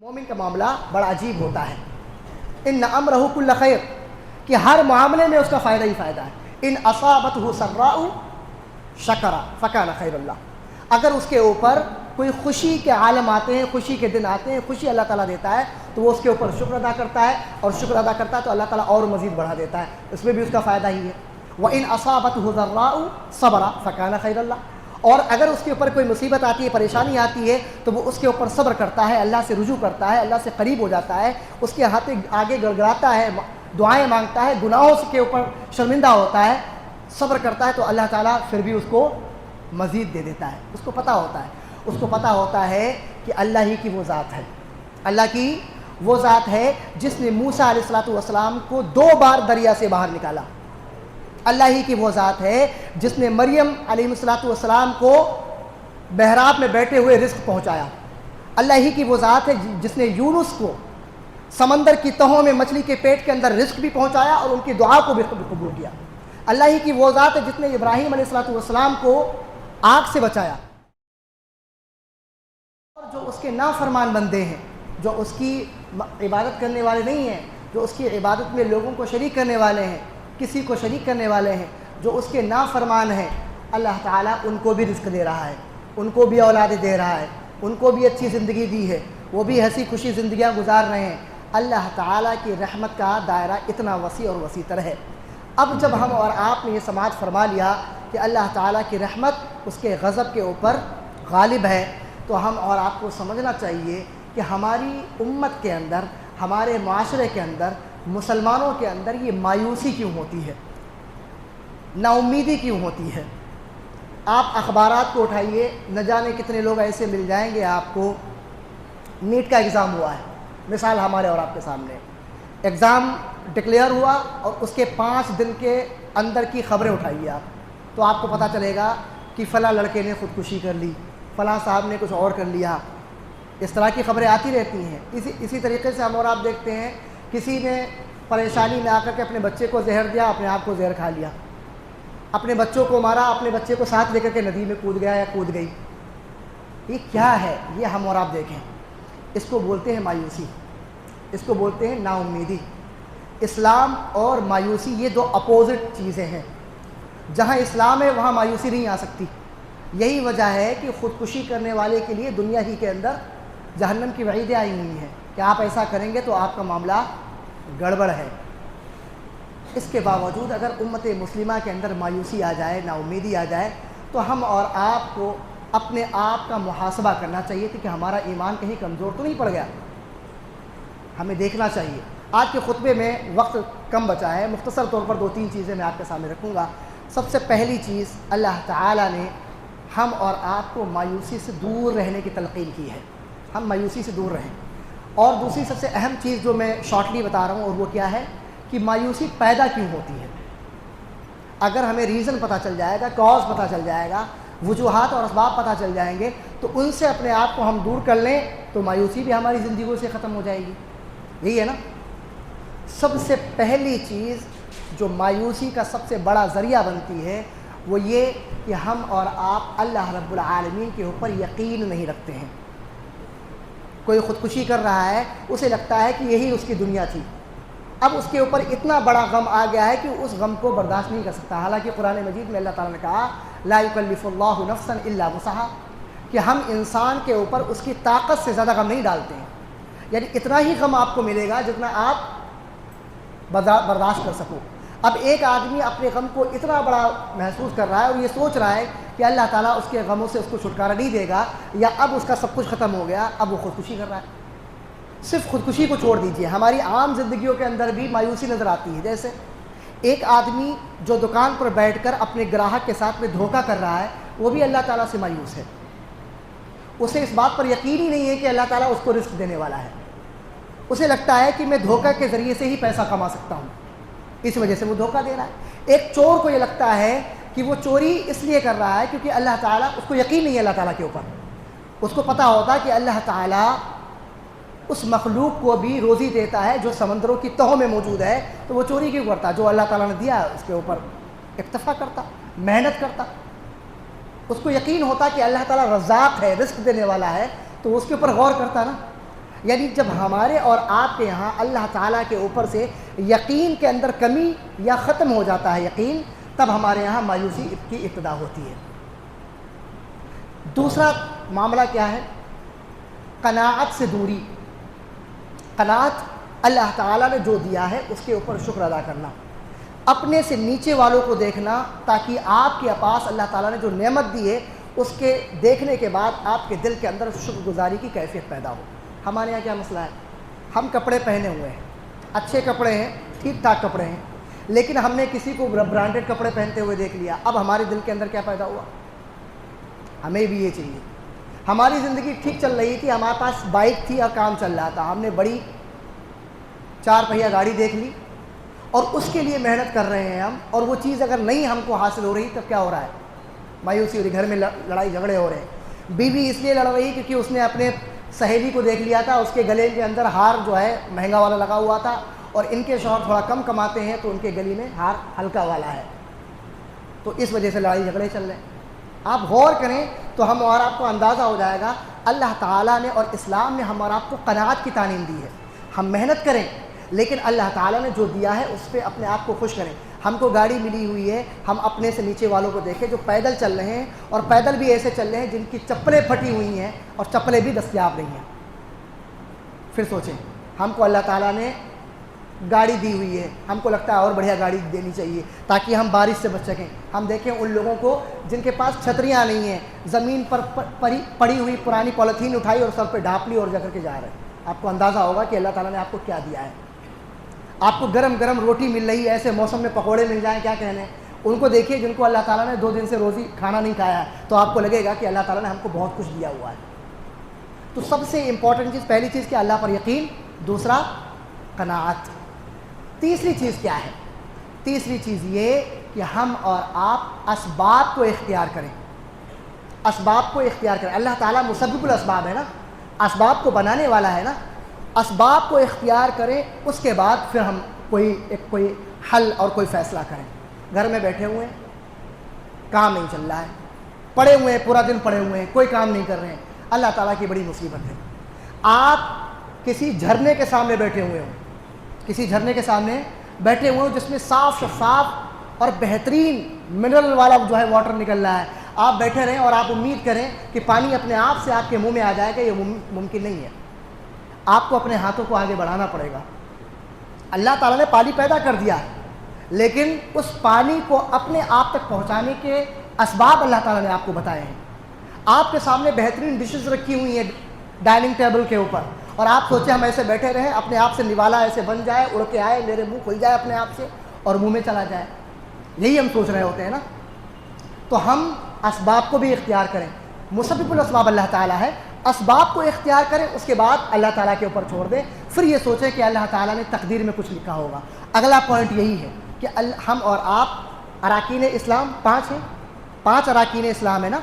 مومن کا معاملہ بڑا عجیب ہوتا ہے. ان امرہ کل خیر، کہ ہر معاملے میں اس کا فائدہ ہی فائدہ ہے. ان اصابتہ سراء شکر فکان خیر اللہ، اگر اس کے اوپر کوئی خوشی کے عالم آتے ہیں، خوشی کے دن آتے ہیں، خوشی اللہ تعالیٰ دیتا ہے تو وہ اس کے اوپر شکر ادا کرتا ہے، اور شکر ادا کرتا ہے تو اللہ تعالیٰ اور مزید بڑھا دیتا ہے، اس میں بھی اس کا فائدہ ہی ہے. وَإِنْ أَصَابَتْهُ ضَرَّاءُ صَبَرَ فَكَانَ خَيْرًا اللَّهُ، اور اگر اس کے اوپر کوئی مصیبت آتی ہے، پریشانی آتی ہے تو وہ اس کے اوپر صبر کرتا ہے، اللہ سے رجوع کرتا ہے، اللہ سے قریب ہو جاتا ہے، اس کے ہاتھ آگے گڑگڑاتا ہے، دعائیں مانگتا ہے، گناہوں کے اوپر شرمندہ ہوتا ہے، صبر کرتا ہے تو اللہ تعالیٰ پھر بھی اس کو مزید دے دیتا ہے. اس کو پتہ ہوتا ہے، اس کو پتہ ہوتا ہے کہ اللہ ہی کی وہ ذات ہے، اللہ کی وہ ذات ہے جس نے موسیٰ علیہ السلام کو 2 بار دریا سے باہر نکالا. اللہ ہی کی وہ ذات ہے جس نے مریم علیہ السلام کو محراب میں بیٹھے ہوئے رزق پہنچایا. اللہ ہی کی وہ ذات ہے جس نے یونس کو سمندر کی تہوں میں مچھلی کے پیٹ کے اندر رزق بھی پہنچایا اور ان کی دعا کو بھی قبول کیا. اللہ ہی کی وہ ذات ہے جس نے ابراہیم علیہ السلام کو آگ سے بچایا. اور جو اس کے نافرمان بندے ہیں، جو اس کی عبادت کرنے والے نہیں ہیں، جو اس کی عبادت میں لوگوں کو شریک کرنے والے ہیں، کسی کو شریک کرنے والے ہیں، جو اس کے نافرمان ہیں، اللہ تعالیٰ ان کو بھی رزق دے رہا ہے، ان کو بھی اولاد دے رہا ہے، ان کو بھی اچھی زندگی دی ہے، وہ بھی ہنسی خوشی زندگیاں گزار رہے ہیں. اللہ تعالیٰ کی رحمت کا دائرہ اتنا وسیع اور وسیع تر ہے. اب جب ہم اور آپ نے یہ سماعت فرما لیا کہ اللہ تعالیٰ کی رحمت اس کے غضب کے اوپر غالب ہے، تو ہم اور آپ کو سمجھنا چاہیے کہ ہماری امت کے اندر، ہمارے معاشرے کے اندر، مسلمانوں کے اندر یہ مایوسی کیوں ہوتی ہے، نا امیدی کیوں ہوتی ہے. آپ اخبارات کو اٹھائیے، نہ جانے کتنے لوگ ایسے مل جائیں گے آپ کو. نیٹ کا ایگزام ہوا ہے، مثال ہمارے اور آپ کے سامنے، ایگزام ڈکلیئر ہوا اور اس کے 5 دن کے اندر کی خبریں اٹھائیے آپ، تو آپ کو پتہ چلے گا کہ فلاں لڑکے نے خودکشی کر لی، فلاں صاحب نے کچھ اور کر لیا. اس طرح کی خبریں آتی رہتی ہیں. اسی طریقے سے ہم اور آپ دیکھتے ہیں کسی نے پریشانی میں آ کر کے اپنے بچے کو زہر دیا، اپنے آپ کو زہر کھا لیا، اپنے بچوں کو مارا، اپنے بچے کو ساتھ لے کر کے ندی میں کود گیا یا کود گئی. یہ کیا ہے؟ یہ ہم اور آپ دیکھیں، اس کو بولتے ہیں مایوسی، اس کو بولتے ہیں نا امیدی. اسلام اور مایوسی یہ 2 اپوزٹ چیزیں ہیں. جہاں اسلام ہے وہاں مایوسی نہیں آ سکتی. یہی وجہ ہے کہ خودکشی کرنے والے کے لیے دنیا ہی کے اندر جہنم کی وعیدیں آئی ہوئی ہیں کہ آپ ایسا کریں گے تو آپ کا معاملہ گڑبڑ ہے. اس کے باوجود اگر امت مسلمہ کے اندر مایوسی آ جائے، نا امیدی آ جائے، تو ہم اور آپ کو اپنے آپ کا محاسبہ کرنا چاہیے کہ ہمارا ایمان کہیں کمزور تو نہیں پڑ گیا. ہمیں دیکھنا چاہیے. آج کے خطبے میں وقت کم بچا ہے، مختصر طور پر 2-3 چیزیں میں آپ کے سامنے رکھوں گا. سب سے پہلی چیز، اللہ تعالیٰ نے ہم اور آپ کو مایوسی سے دور رہنے کی تلقین کی ہے. ہم مایوسی سے دور رہیں. اور دوسری سب سے اہم چیز جو میں شارٹلی بتا رہا ہوں، اور وہ کیا ہے کہ مایوسی پیدا کیوں ہوتی ہے. اگر ہمیں ریزن پتہ چل جائے گا، کاز پتہ چل جائے گا، وجوہات اور اسباب پتہ چل جائیں گے، تو ان سے اپنے آپ کو ہم دور کر لیں تو مایوسی بھی ہماری زندگیوں سے ختم ہو جائے گی. یہی ہے نا. سب سے پہلی چیز جو مایوسی کا سب سے بڑا ذریعہ بنتی ہے وہ یہ کہ ہم اور آپ اللہ رب العالمین کے اوپر یقین نہیں رکھتے ہیں. کوئی خودکشی کر رہا ہے، اسے لگتا ہے کہ یہی اس کی دنیا تھی. اب اس کے اوپر اتنا بڑا غم آ گیا ہے کہ اس غم کو برداشت نہیں کر سکتا. حالانکہ قرآن مجید میں اللہ تعالیٰ نے کہا لا یکلف اللہ نفسا الا وسعہا، کہ ہم انسان کے اوپر اس کی طاقت سے زیادہ غم نہیں ڈالتے ہیں. یعنی اتنا ہی غم آپ کو ملے گا جتنا آپ برداشت کر سکو. اب ایک آدمی اپنے غم کو اتنا بڑا محسوس کر رہا ہے اور یہ سوچ رہا ہے کہ اللہ تعالیٰ اس کے غموں سے اس کو چھٹکارا نہیں دے گا، یا اب اس کا سب کچھ ختم ہو گیا، اب وہ خودکشی کر رہا ہے. صرف خودکشی کو چھوڑ دیجئے، ہماری عام زندگیوں کے اندر بھی مایوسی نظر آتی ہے. جیسے ایک آدمی جو دکان پر بیٹھ کر اپنے گراہک کے ساتھ میں دھوکہ کر رہا ہے، وہ بھی اللہ تعالیٰ سے مایوس ہے. اسے اس بات پر یقین ہی نہیں ہے کہ اللہ تعالیٰ اس کو رزق دینے والا ہے. اسے لگتا ہے کہ میں دھوکہ کے ذریعے سے ہی پیسہ کما سکتا ہوں، اس وجہ سے وہ دھوکہ دے رہا ہے. ایک چور کو یہ لگتا ہے کہ وہ چوری اس لیے کر رہا ہے کیونکہ اللہ تعالیٰ، اس کو یقین نہیں ہے اللہ تعالیٰ کے اوپر. اس کو پتہ ہوتا کہ اللہ تعالیٰ اس مخلوق کو بھی روزی دیتا ہے جو سمندروں کی تہوں میں موجود ہے، تو وہ چوری کیوں کرتا؟ جو اللہ تعالیٰ نے دیا اس کے اوپر اکتفا کرتا، محنت کرتا. اس کو یقین ہوتا کہ اللہ تعالیٰ رزاق ہے، رزق دینے والا ہے، تو اس کے اوپر غور کرتا نا. یعنی جب ہمارے اور آپ کے یہاں اللہ تعالیٰ کے اوپر سے یقین کے اندر کمی یا ختم ہو جاتا ہے یقین، تب ہمارے یہاں مایوسی کی ابتدا ہوتی ہے۔ دوسرا معاملہ کیا ہے؟ قناعت سے دوری۔ قناعت، اللہ تعالیٰ نے جو دیا ہے اس کے اوپر شکر ادا کرنا، اپنے سے نیچے والوں کو دیکھنا، تاکہ آپ کے پاس اللہ تعالیٰ نے جو نعمت دی ہے اس کے دیکھنے کے بعد آپ کے دل کے اندر شکر گزاری کی کیفیت پیدا ہو۔ ہمارے یہاں کیا مسئلہ ہے؟ ہم کپڑے پہنے ہوئے ہیں، اچھے کپڑے ہیں، ٹھیک ٹھاک کپڑے ہیں، لیکن ہم نے کسی کو برانڈڈ کپڑے پہنتے ہوئے دیکھ لیا، اب ہمارے دل کے اندر کیا پیدا ہوا؟ ہمیں بھی یہ چاہیے۔ ہماری زندگی ٹھیک چل رہی تھی، ہمارے پاس بائک تھی اور کام چل رہا تھا، ہم نے بڑی 4 پہیہ گاڑی دیکھ لی اور اس کے لیے محنت کر رہے ہیں ہم، اور وہ چیز اگر نہیں ہم کو حاصل ہو رہی تب کیا ہو رہا ہے؟ مایوسی ہو رہی، گھر میں لڑائی جھگڑے ہو رہے ہیں۔ بیوی اس لیے لڑ رہی کیونکہ اس نے اپنے سہیلی کو دیکھ لیا تھا، اس کے گلے کے اندر ہار جو ہے مہنگا والا لگا ہوا تھا، اور ان کے شوہر تھوڑا کم کماتے ہیں تو ان کے گلی میں ہار ہلکا والا ہے، تو اس وجہ سے لڑائی جھگڑے چل رہے ہیں۔ آپ غور کریں تو ہم اور آپ کو اندازہ ہو جائے گا اللہ تعالیٰ نے اور اسلام نے ہم اور آپ کو قناعت کی تعلیم دی ہے۔ ہم محنت کریں لیکن اللہ تعالیٰ نے جو دیا ہے اس پہ اپنے آپ کو خوش کریں۔ ہم کو گاڑی ملی ہوئی ہے، ہم اپنے سے نیچے والوں کو دیکھیں جو پیدل چل رہے ہیں، اور پیدل بھی ایسے چل رہے ہیں جن کی چپلیں پھٹی ہوئی ہیں اور چپلیں بھی دستیاب نہیں ہیں۔ پھر سوچیں، ہم کو اللہ تعالیٰ نے گاڑی دی ہوئی ہے، ہم کو لگتا ہے اور بڑھیا گاڑی دینی چاہیے تاکہ ہم بارش سے بچ سکیں۔ ہم دیکھیں ان لوگوں کو جن کے پاس چھتریاں نہیں ہیں، زمین پر پڑی ہوئی پرانی پولیتھین اٹھائی اور سر پہ ڈھانپ لی اور جا کر کے جا رہے ہیں۔ آپ کو اندازہ ہوگا کہ اللہ تعالیٰ نے آپ کو کیا دیا ہے۔ آپ کو گرم گرم روٹی مل رہی ہے، ایسے موسم میں پکوڑے مل جائیں، کیا کہنے۔ ان کو دیکھیے جن کو اللہ تعالیٰ نے 2 دن سے روزی کھانا نہیں کھایا ہے، تو آپ کو لگے گا کہ اللہ تعالیٰ نے ہم کو بہت کچھ دیا ہوا ہے۔ تو سب سے امپورٹنٹ چیز، پہلی چیز کہ اللہ پر یقین، دوسرا قناعت۔ تیسری چیز کیا ہے؟ تیسری چیز یہ کہ ہم اور آپ اسباب کو اختیار کریں۔ اسباب کو اختیار کریں۔ اللہ تعالیٰ مسبب الاسباب ہے نا، اسباب کو بنانے والا ہے نا۔ اسباب کو اختیار کریں، اس کے بعد پھر ہم کوئی حل اور کوئی فیصلہ کریں۔ گھر میں بیٹھے ہوئے ہیں، کام نہیں چل رہا ہے، پڑے ہوئے ہیں، پورا دن پڑے ہوئے ہیں، کوئی کام نہیں کر رہے ہیں، اللہ تعالیٰ کی بڑی مصیبت ہے۔ آپ کسی جھرنے کے سامنے بیٹھے ہوئے ہوں، کسی جھرنے کے سامنے بیٹھے ہوئے ہوں جس میں صاف شفاف اور بہترین منرل والا جو ہے واٹر نکل رہا ہے، آپ بیٹھے رہیں اور آپ امید کریں کہ پانی اپنے آپ سے آپ کے منہ میں آ جائے گا، یہ ممکن نہیں ہے۔ آپ کو اپنے ہاتھوں کو آگے بڑھانا پڑے گا۔ اللہ تعالیٰ نے پانی پیدا کر دیا ہے، لیکن اس پانی کو اپنے آپ تک پہنچانے کے اسباب اللہ تعالیٰ نے آپ کو بتائے ہیں۔ آپ کے سامنے بہترین ڈشز رکھی ہوئی ہیں ڈائننگ ٹیبل کے اوپر، اور آپ سوچیں ہم ایسے بیٹھے رہیں، اپنے آپ سے نوالا ایسے بن جائے، اڑ کے آئے، میرے منہ کھل جائے اپنے آپ سے اور منہ میں چلا جائے، یہی ہم سوچ رہے ہوتے ہیں نا۔ تو ہم اسباب کو بھی اختیار کریں۔ مسبب الاسباب اللہ تعالیٰ ہے، اسباب کو اختیار کریں، اس کے بعد اللہ تعالیٰ کے اوپر چھوڑ دیں۔ پھر یہ سوچیں کہ اللہ تعالیٰ نے تقدیر میں کچھ لکھا ہوگا۔ اگلا پوائنٹ یہی ہے کہ ہم اور آپ اراکین اسلام 5 ہیں، 5 اراکین اسلام ہے نا،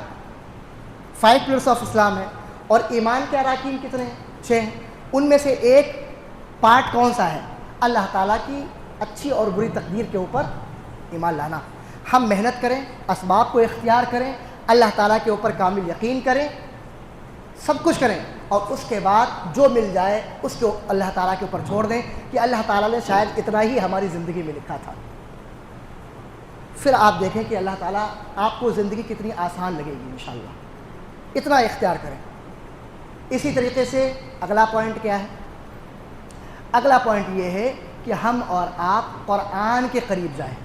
5 پلرس آف اسلام ہے، اور ایمان کے اراکین کتنے ہیں؟ 6 ہیں۔ ان میں سے ایک پارٹ کون سا ہے؟ اللہ تعالیٰ کی اچھی اور بری تقدیر کے اوپر ایمان لانا۔ ہم محنت کریں، اسباب کو اختیار کریں، اللہ تعالیٰ کے اوپر کامل یقین کریں، سب کچھ کریں، اور اس کے بعد جو مل جائے اس کو اللہ تعالیٰ کے اوپر چھوڑ دیں کہ اللہ تعالیٰ نے شاید اتنا ہی ہماری زندگی میں لکھا تھا۔ پھر آپ دیکھیں کہ اللہ تعالیٰ آپ کو زندگی کتنی آسان لگے گی انشاءاللہ۔ اتنا اختیار کریں۔ اسی طریقے سے اگلا پوائنٹ کیا ہے؟ اگلا پوائنٹ یہ ہے کہ ہم اور آپ قرآن کے قریب جائیں۔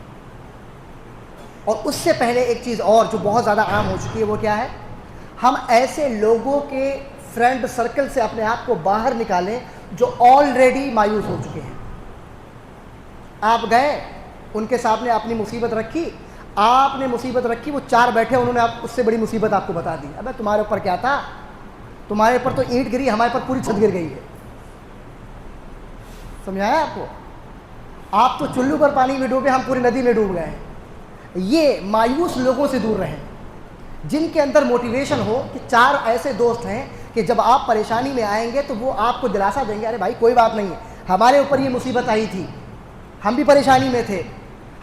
اور اس سے پہلے ایک چیز اور جو بہت زیادہ عام ہو چکی ہے، وہ کیا ہے؟ ہم ایسے لوگوں کے فرینڈ سرکل سے اپنے آپ کو باہر نکالیں جو آلریڈی مایوس ہو چکے ہیں۔ آپ گئے ان کے سامنے اپنی مصیبت رکھی، آپ نے مصیبت رکھی، وہ 4 بیٹھے، انہوں نے اس سے بڑی مصیبت آپ کو بتا دی۔ ابے تمہارے اوپر کیا تھا؟ تمہارے اوپر تو اینٹ گری، ہمارے اوپر پوری چھت گر گئی ہے۔ سمجھایا آپ کو؟ آپ تو چلو پر پانی میں ڈوبے، ہم پوری ندی میں ڈوب گئے ہیں۔ یہ مایوس لوگوں سے دور رہیں، جن کے اندر موٹیویشن ہو کہ 4 ایسے دوست ہیں کہ جب آپ پریشانی میں آئیں گے تو وہ آپ کو دلاسا دیں گے، ارے بھائی کوئی بات نہیں ہے، ہمارے اوپر یہ مصیبت آئی تھی، ہم بھی پریشانی میں تھے،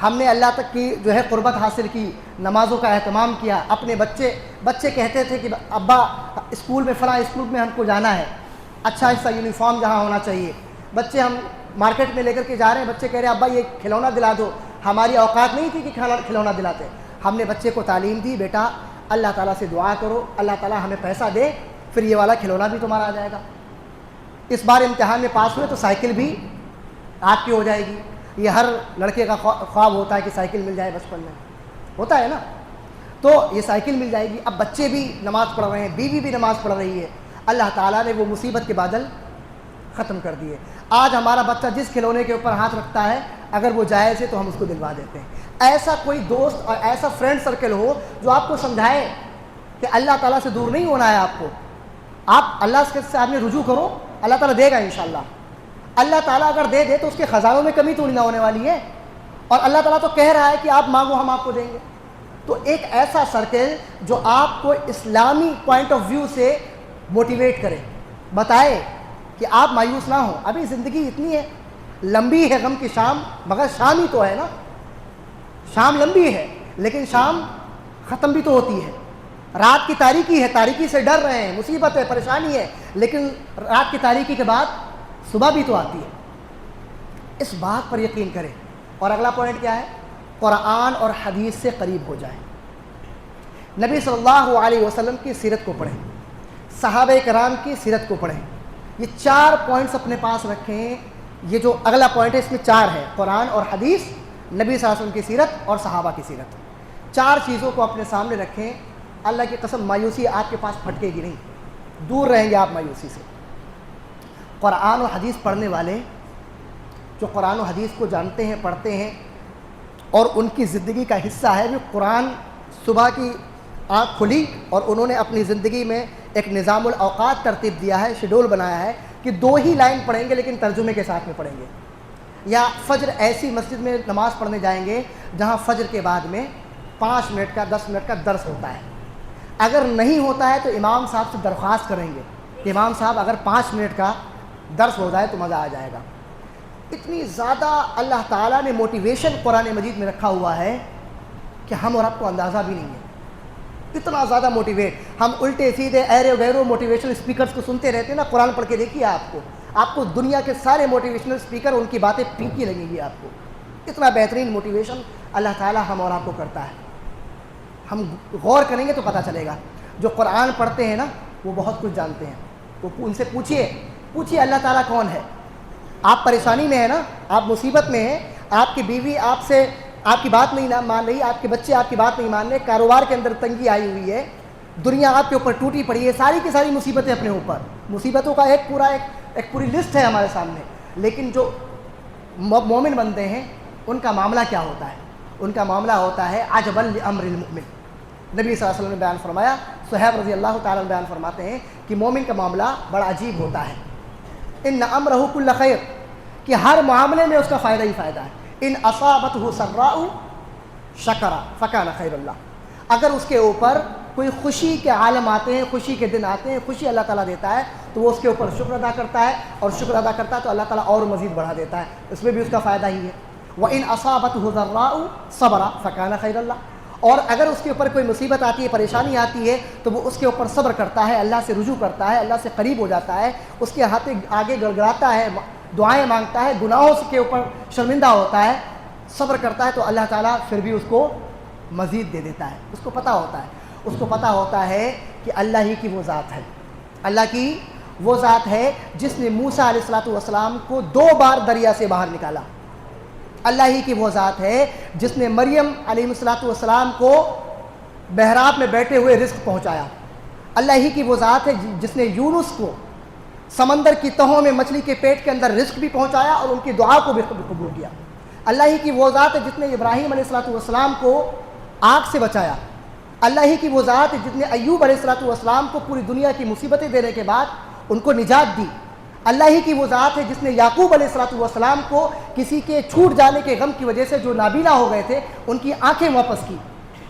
ہم نے اللہ تک کی جو ہے قربت حاصل کی، نمازوں کا اہتمام کیا، اپنے بچے کہتے تھے کہ ابا اسکول میں فلاں اسکول میں ہم کو جانا ہے، اچھا سا یونیفارم جہاں ہونا چاہیے. بچے ہم مارکیٹ میں لے کر کے جا رہے ہیں, بچے کہہ رہے ہیں ابا یہ کھلونا دلا دو. ہماری اوقات نہیں تھی کہ کھلونا دلاتے. ہم نے بچے کو تعلیم دی, بیٹا اللہ تعالیٰ سے دعا کرو, اللہ تعالیٰ ہمیں پیسہ دے, پھر یہ والا کھلونا بھی تمہارا آ جائے گا. اس بار امتحان میں پاس ہوئے تو سائیکل بھی آپ کی ہو جائے گی. یہ ہر لڑکے کا خواب ہوتا ہے کہ سائیکل مل جائے, بچپن میں ہوتا ہے نا, تو یہ سائیکل مل جائے گی. اب بچے بھی نماز پڑھ رہے ہیں, بیوی بھی نماز پڑھ رہی ہے, اللہ تعالیٰ نے وہ مصیبت کے بادل ختم کر دیے. آج ہمارا بچہ جس کھلونے کے اوپر ہاتھ رکھتا ہے, اگر وہ جائز ہے تو ہم اس کو دلوا دیتے ہیں. ایسا کوئی دوست اور ایسا فرینڈ سرکل ہو جو آپ کو سمجھائے کہ اللہ تعالیٰ سے دور نہیں ہونا ہے آپ کو, آپ اللہ سے آپ نے رجوع کرو, اللہ تعالیٰ دے گا انشاءاللہ. اللہ تعالیٰ اگر دے دے تو اس کے خزانوں میں کمی تھوڑی نہ ہونے والی ہے, اور اللہ تعالیٰ تو کہہ رہا ہے کہ آپ مانگو ہم آپ کو دیں گے. تو ایک ایسا سرکل جو آپ کو اسلامی پوائنٹ آف ویو سے موٹیویٹ کرے, بتائے کہ آپ مایوس نہ ہوں. ابھی زندگی اتنی ہے, لمبی ہے غم کی شام, مگر شام ہی تو ہے نا. شام لمبی ہے لیکن شام ختم بھی تو ہوتی ہے. رات کی تاریکی ہے, تاریکی سے ڈر رہے ہیں, مصیبت ہے, پریشانی ہے, لیکن رات کی تاریکی کے بعد صبح بھی تو آتی ہے. اس بات پر یقین کریں. اور اگلا پوائنٹ کیا ہے؟ قرآن اور حدیث سے قریب ہو جائیں. نبی صلی اللہ علیہ وسلم کی سیرت کو پڑھیں, صحابہ کرام کی سیرت کو پڑھیں. یہ 4 پوائنٹس اپنے پاس رکھیں. یہ جو اگلا پوائنٹ ہے اس میں 4 ہے, قرآن اور حدیث, نبی صلی اللہ علیہ وسلم کی سیرت اور صحابہ کی سیرت. 4 چیزوں کو اپنے سامنے رکھیں. اللہ کی قسم مایوسی آپ کے پاس پھٹکے گی نہیں, دور رہیں گے آپ مایوسی سے. قرآن و حدیث پڑھنے والے جو قرآن و حدیث کو جانتے ہیں, پڑھتے ہیں, اور ان کی زندگی کا حصہ ہے. جو قرآن صبح کی آنکھ کھلی اور انہوں نے اپنی زندگی میں ایک نظام الاوقات ترتیب دیا ہے, شیڈول بنایا ہے کہ 2 ہی لائن پڑھیں گے لیکن ترجمے کے ساتھ میں پڑھیں گے. یا فجر ایسی مسجد میں نماز پڑھنے جائیں گے جہاں فجر کے بعد میں 5 منٹ کا 10 منٹ کا درس ہوتا ہے. اگر نہیں ہوتا ہے تو امام صاحب سے درخواست کریں گے کہ امام صاحب اگر 5 منٹ کا درس ہو جائے تو مزہ آ جائے گا. اتنی زیادہ اللہ تعالیٰ نے موٹیویشن قرآن مجید میں رکھا ہوا ہے کہ ہم اور آپ کو اندازہ بھی نہیں ہے. اتنا زیادہ موٹیویٹ, ہم الٹے سیدھے ایرے وغیرہ موٹیویشنل اسپیکرز کو سنتے رہتے ہیں نا. قرآن پڑھ کے دیکھیے, آپ کو دنیا کے سارے موٹیویشنل اسپیکر ان کی باتیں پھیکی لگیں گی آپ کو. اتنا بہترین موٹیویشن اللہ تعالیٰ ہم اور آپ کو کرتا ہے. ہم غور کریں گے تو پتہ چلے گا. جو قرآن پڑھتے ہیں نا وہ بہت کچھ جانتے ہیں. وہ ان سے پوچھیے اللہ تعالیٰ کون ہے. آپ پریشانی میں ہیں نا, آپ مصیبت میں ہیں, آپ کی بیوی آپ سے آپ کی بات نہیں مان رہی, آپ کے بچے آپ کی بات نہیں مان رہے, کاروبار کے اندر تنگی آئی ہوئی ہے, دنیا آپ کے اوپر ٹوٹی پڑی ہے, ساری کی ساری مصیبتیں اپنے اوپر, مصیبتوں کا ایک پوری لسٹ ہے ہمارے سامنے. لیکن جو مومن بندے ہیں ان کا معاملہ کیا ہوتا ہے؟ ان کا معاملہ ہوتا ہے عجبا لامر المؤمن. نبی صلی اللہ علیہ وسلم نے بیان فرمایا, صہیب رضی اللہ تعالیٰ بیان فرماتے ہیں کہ مومن کا معاملہ بڑا عجیب ہوتا ہے. ان امرہ کل خیر, کہ ہر معاملے میں اس کا فائدہ ہی فائدہ ہے. ان اصابتہ سراء شکر فکان خیر اللہ, اگر اس کے اوپر کوئی خوشی کے عالم آتے ہیں, خوشی کے دن آتے ہیں, خوشی اللہ تعالیٰ دیتا ہے تو وہ اس کے اوپر شکر ادا کرتا ہے, اور شکر ادا کرتا ہے تو اللہ تعالیٰ اور مزید بڑھا دیتا ہے, اس میں بھی اس کا فائدہ ہی ہے. وَإِنْ أَصَابَتْهُ ضَرَّاءُ صَبَرَ فَكَانَ خَيْرَ اللَّهُ, اور اگر اس کے اوپر کوئی مصیبت آتی ہے, پریشانی آتی ہے, تو وہ اس کے اوپر صبر کرتا ہے, اللہ سے رجوع کرتا ہے, اللہ سے قریب ہو جاتا ہے, اس کے ہاتھ آگے گڑگڑاتا ہے, دعائیں مانگتا ہے, گناہوں کے اوپر شرمندہ ہوتا ہے, صبر کرتا ہے, تو اللہ تعالیٰ پھر بھی اس کو مزید دے دیتا ہے. اس کو پتہ ہوتا ہے کہ اللہ ہی کی وہ ذات ہے. اللہ کی وہ ذات ہے جس نے موسیٰ علیہ السلام کو 2 بار دریا سے باہر نکالا. اللہ ہی کی وہ ذات ہے جس نے مریم علیہ السلام کو محراب میں بیٹھے ہوئے رزق پہنچایا. اللہ ہی کی وہ ذات ہے جس نے یونس کو سمندر کی تہوں میں مچھلی کے پیٹ کے اندر رزق بھی پہنچایا اور ان کی دعا کو بھی قبول کیا. اللہ ہی کی وہ ذات ہے جس نے ابراہیم علیہ السلام کو آگ سے بچایا. اللہ ہی کی وہ ذات ہے جس نے ایوب علیہ السلام کو پوری دنیا کی مصیبتیں دینے کے بعد ان کو نجات دی. اللہ ہی کی وہ ذات ہے جس نے یعقوب علیہ السلام کو کسی کے چھوٹ جانے کے غم کی وجہ سے جو نابینا ہو گئے تھے ان کی آنکھیں واپس کی.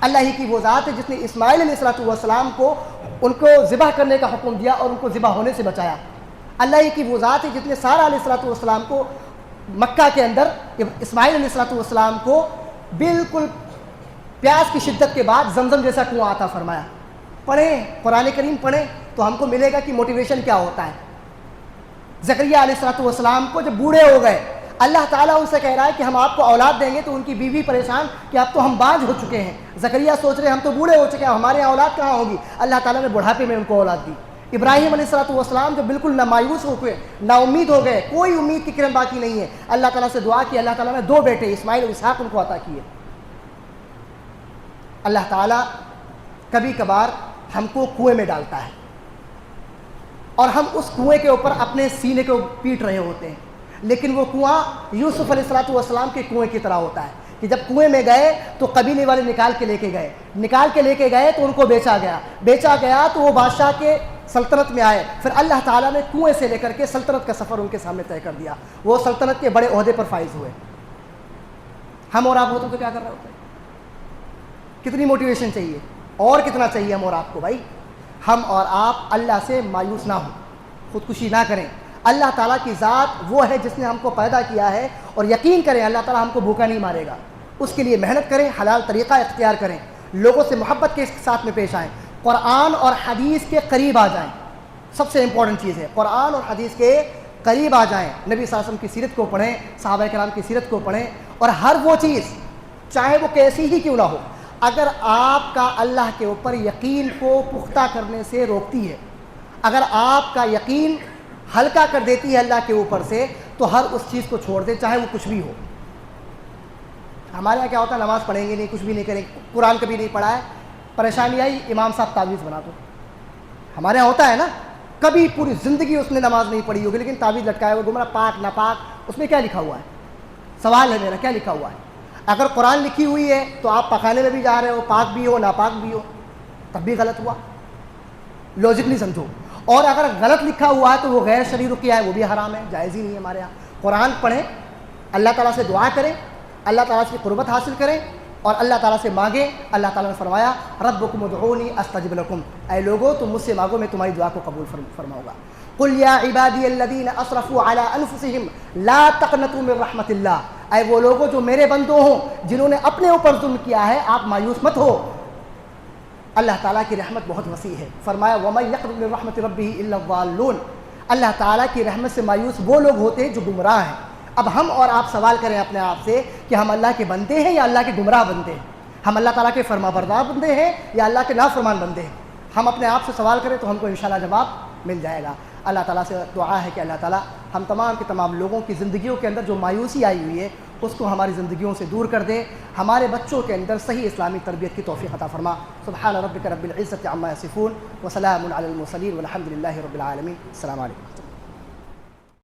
اللہ ہی کی وہ ذات ہے جس نے اسماعیل علیہ السلام کو ان کو ذبح کرنے کا حکم دیا اور ان کو ذبح ہونے سے بچایا. اللہ ہی کی وہ ذات ہے جس نے سارہ علیہ السلام کو مکہ کے اندر اسماعیل علیہ السلام کو بالکل پیاس کی شدت کے بعد زمزم جیسا کنواں عطا فرمایا. پڑھیں قرآن کریم پڑھیں تو ہم کو ملے گا کہ موٹیویشن کیا ہوتا ہے. زکریا علیہ السلام کو جب بوڑھے ہو گئے، اللہ تعالیٰ ان سے کہہ رہا ہے کہ ہم آپ کو اولاد دیں گے، تو ان کی بیوی پریشان کہ اب تو ہم باج ہو چکے ہیں۔ زکریا سوچ رہے ہم تو بوڑھے ہو چکے ہیں، ہمارے یہاں اولاد کہاں ہوگی؟ اللہ تعالیٰ نے بڑھاپے میں ان کو اولاد دی۔ ابراہیم علیہ السلام جو بالکل نہ مایوس ہو گئے، نا امید ہو گئے، کوئی امید کی کرن باقی نہیں ہے، اللہ تعالیٰ سے دعا کی، اللہ تعالیٰ نے 2 بیٹے اسماعیل اور اسحاق ان کو عطا کیے۔ اللہ تعالیٰ کبھی کبھار ہم کو کنویں میں ڈالتا ہے اور ہم اس کنویں کے اوپر اپنے سینے کو پیٹ رہے ہوتے ہیں، لیکن وہ کنواں یوسف علیہ السلام کے کنویں کی طرح ہوتا ہے کہ جب کنویں میں گئے تو قبیلے والے نکال کے لے کے گئے تو ان کو بیچا گیا تو وہ بادشاہ کے سلطنت میں آئے، پھر اللہ تعالیٰ نے کنویں سے لے کر کے سلطنت کا سفر ان کے سامنے طے کر دیا، وہ سلطنت کے بڑے عہدے پر فائز ہوئے۔ ہم اور آپ ہوتے تو کیا کر رہے ہوتے؟ کتنی موٹیویشن چاہیے اور کتنا چاہیے ہم اور آپ کو بھائی؟ ہم اور آپ اللہ سے مایوس نہ ہوں، خودکشی نہ کریں۔ اللہ تعالیٰ کی ذات وہ ہے جس نے ہم کو پیدا کیا ہے، اور یقین کریں اللہ تعالیٰ ہم کو بھوکا نہیں مارے گا۔ اس کے لیے محنت کریں، حلال طریقہ اختیار کریں، لوگوں سے محبت کے ساتھ میں پیش آئیں، قرآن اور حدیث کے قریب آ جائیں۔ سب سے امپورٹنٹ چیز ہے قرآن اور حدیث کے قریب آ جائیں، نبی صلی اللہ علیہ وسلم کی سیرت کو پڑھیں، صحابہ کرام کی سیرت کو پڑھیں، اور ہر وہ چیز چاہے وہ کیسی ہی کیوں نہ ہو، اگر آپ کا اللہ کے اوپر یقین کو پختہ کرنے سے روکتی ہے، اگر آپ کا یقین ہلکا کر دیتی ہے اللہ کے اوپر سے، تو ہر اس چیز کو چھوڑ دیں چاہے وہ کچھ بھی ہو۔ ہمارے یہاں کیا ہوتا ہے، نماز پڑھیں گے نہیں، کچھ بھی نہیں کریں گے، قرآن کبھی نہیں پڑھا ہے، پریشانی آئی امام صاحب تعویذ بنا دو۔ ہمارے یہاں ہوتا ہے نا، کبھی پوری زندگی اس نے نماز نہیں پڑھی ہوگی لیکن تعویذ لٹکایا ہوا، گمراہ پاک ناپاک، اس میں کیا لکھا ہوا ہے؟ سوال ہے میرا، کیا لکھا ہوا ہے؟ اگر قرآن لکھی ہوئی ہے تو آپ پخانے میں بھی جا رہے ہو، پاک بھی ہو ناپاک بھی ہو، تب بھی غلط ہوا، لاجکلی سمجھو۔ اور اگر غلط لکھا ہوا ہے تو وہ غیر شرعی رقیہ ہے، وہ بھی حرام ہے، جائز ہی نہیں ہے ہمارے یہاں۔ قرآن پڑھیں، اللہ تعالیٰ سے دعا کریں، اللہ تعالیٰ سے قربت حاصل کریں، اور اللہ تعالیٰ سے مانگیں۔ اللہ تعالیٰ نے فرمایا ربکم ادعونی استجب لکم، اے لوگو تم مجھ سے مانگو میں تمہاری دعا کو قبول فرماؤں گا۔ قل یا عبادی الذین اسرفوا علی انفسہم لا تقنطوا من رحمت اللہ، اے وہ لوگوں جو میرے بندوں ہوں جنہوں نے اپنے اوپر ظلم کیا ہے، آپ مایوس مت ہو، اللہ تعالیٰ کی رحمت بہت وسیع ہے۔ فرمایا وَمَن يَقْنَطُ مِن رَحْمَتِ رَبِّهِ إِلَّا الضَّالُّونَ، اللہ تعالیٰ کی رحمت سے مایوس وہ لوگ ہوتے ہیں جو گمراہ ہیں۔ اب ہم اور آپ سوال کریں اپنے آپ سے کہ ہم اللہ کے بندے ہیں یا اللہ کے گمراہ بندے ہیں؟ ہم اللہ تعالیٰ کے فرما بردار بندے ہیں یا اللہ کے نافرمان بندے ہیں؟ ہم اپنے آپ سے سوال کریں تو ہم کو انشاءاللہ جواب مل جائے گا۔ اللہ تعالیٰ سے دعا ہے کہ اللہ تعالیٰ ہم تمام کے تمام لوگوں کی زندگیوں کے اندر جو مایوسی آئی ہوئی ہے اس کو ہماری زندگیوں سے دور کر دے، ہمارے بچوں کے اندر صحیح اسلامی تربیت کی توفیق عطا فرما۔ سبحان ربک رب العزت عما یصفون وسلام علی المرسلین والحمد للہ رب العالمین۔ السلام علیکم۔